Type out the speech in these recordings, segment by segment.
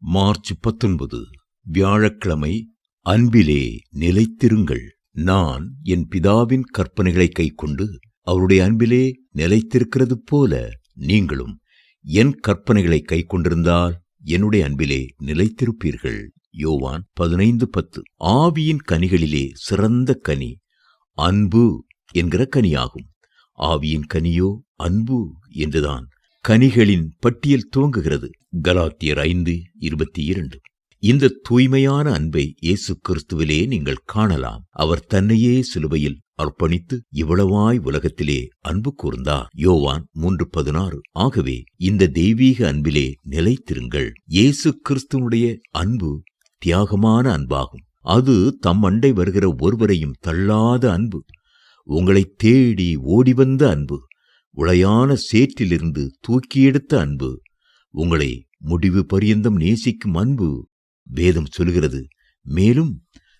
March 19 வியாழக்கிழமை. அன்பிலே நிலைத்திருங்கள். நான் என் பிதாவின் கற்பனைகளை கைக்கொண்டு அவருடைய அன்பிலே நிலைத்திருக்கிறது போல நீங்களும் என் கற்பனைகளை கைக்கொண்டிருந்தால் என்னுடைய அன்பிலே நிலைத்திருப்பீர்கள். யோவான் 15:10. ஆவியின் கனிகளிலே சிறந்த கனி அன்பு என்கிற கனியாகும். ஆவியின் கனியோ அன்பு என்றுதான் கனிகளின் பட்டியல் துவங்குகிறது. கலாத்தியர் 5:22. இந்த தூய்மையான அன்பை இயேசு கிறிஸ்துவிலே நீங்கள் காணலாம். அவர் தன்னையே சிலுவையில் அர்ப்பணித்து இவ்வளவாய் உலகத்திலே அன்பு கூர்ந்தார். யோவான் 3:16. ஆகவே இந்த தெய்வீக அன்பிலே நிலைத்திருங்கள். இயேசு கிறிஸ்துவனுடைய அன்பு தியாகமான அன்பாகும். அது தம் அண்டை வருகிற ஒருவரையும் தள்ளாத அன்பு, உங்களை தேடி ஓடிவந்த அன்பு, உளையான சேற்றிலிருந்து தூக்கி எடுத்த அன்பு, உங்களை முடிவு பரியந்தம் நேசிக்கும் அன்பு வேதம் சொல்கிறது. மேலும்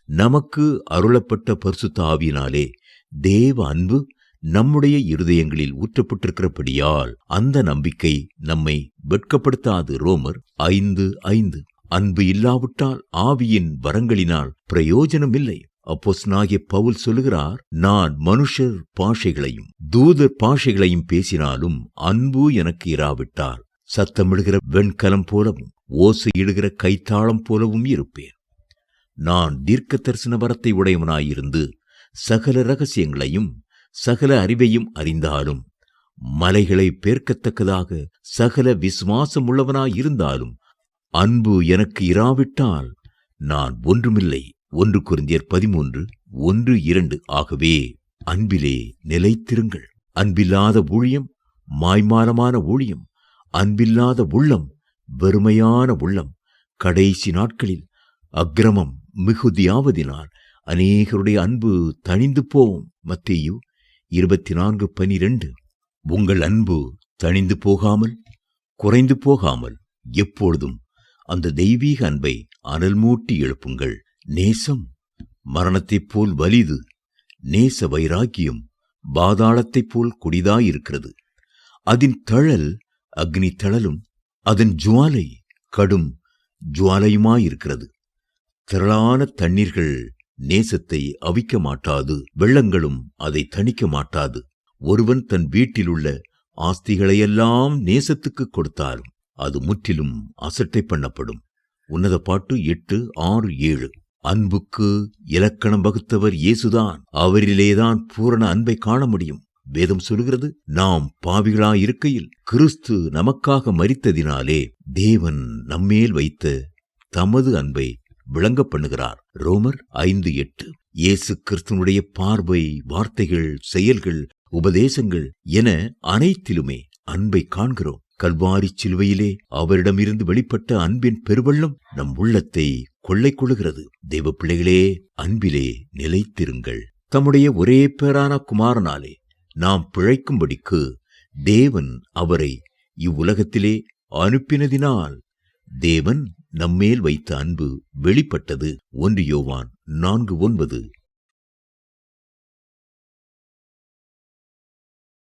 நமக்கு அருளப்பட்ட பரிசுத்த ஆவியினாலே தேவ அன்பு நம்முடைய இருதயங்களில் ஊற்றப்பட்டிருக்கிறபடியால் அந்த நம்பிக்கை நம்மை வெட்கப்படுத்தாது. ரோமர் 5:5. அன்பு இல்லாவிட்டால் ஆவியின் வரங்களினால் பிரயோஜனம் இல்லை. அப்போஸ்தலனாகிய பவுல் சொல்லுகிறார், நான் மனுஷர் பாஷைகளையும் தூதர் பாஷைகளையும் பேசினாலும் அன்பு எனக்கு இராவிட்டால் சத்தமிடுகிற வெண்கலம் போலவும் ஓசையிடுகிற கைத்தாளம் போலவும் இருப்பேன். நான் தீர்க்க தரிசன வரத்தை உடையவனாயிருந்து சகல ரகசியங்களையும் சகல அறிவையும் அறிந்தாலும், மலைகளை பேர்க்கத்தக்கதாக சகல விசுவாசம் உள்ளவனாயிருந்தாலும் அன்பு எனக்கு இராவிட்டால் நான் ஒன்றுமில்லை. 1 கொரிந்தியர் 13:1-2. ஆகவே அன்பிலே நிலைத்திருங்கள். அன்பில்லாத ஊழியம் மாய்மாலமான ஊழியம். அன்பில்லாத உள்ளம் வெறுமையான உள்ளம். கடைசி நாட்களில் அக்கிரமம் மிகுதியாவதினால் அநேகருடைய அன்பு தணிந்து போகும். மத்தேயு 24:12. உங்கள் அன்பு தணிந்து போகாமல் குறைந்து போகாமல் எப்பொழுதும் அந்த தெய்வீக அன்பை அனல் மூட்டி எழுப்புங்கள். நேசம் மரணத்தைப் போல் வலிது, நேச வைராக்கியம் பாதாளத்தைப் போல் கொடிதாயிருக்கிறது. அதன் தழல் அக்னி தழலும் அதன் ஜுவாலை கடும் ஜுவாலையுமாயிருக்கிறது. திரளான தண்ணீர்கள் நேசத்தை அவிக்க மாட்டாது, வெள்ளங்களும் அதை தணிக்க மாட்டாது. ஒருவன் தன் வீட்டிலுள்ள ஆஸ்திகளையெல்லாம் நேசத்துக்கு கொடுத்தாலும் அது முற்றிலும் அசட்டை பண்ணப்படும். உன்னத பாட்டு 8:6-7. அன்புக்கு இலக்கணம் வகுத்தவர் இயேசுதான். அவரிலேதான் பூரண அன்பை காண முடியும். வேதம் சொல்கிறது, நாம் பாவிகளாயிருக்கையில் கிறிஸ்து நமக்காக மரித்ததினாலே தேவன் நம்மேல் வைத்த தமது அன்பை விளங்க பண்ணுகிறார். ரோமர் 5:8. இயேசு கிறிஸ்துவனுடைய பார்வை, வார்த்தைகள், செயல்கள், உபதேசங்கள் என அனைத்திலுமே அன்பை காண்கிறோம். கல்வாரி சிலுவையிலே அவரிடமிருந்து வெளிப்பட்ட அன்பின் பெருவெள்ளம் நம் உள்ளத்தை கொள்ளை கொள்ளுகிறது. தெய்வ பிள்ளைகளே, அன்பிலே நிலைத்திருங்கள். தம்முடைய ஒரே பேரான குமாரனாலே நாம் பிழைக்கும்படிக்கு தேவன் அவரை இவ்வுலகத்திலே அனுப்பினதினால் தேவன் நம்மேல் வைத்த அன்பு வெளிப்பட்டது. 1 யோவான் 4:9.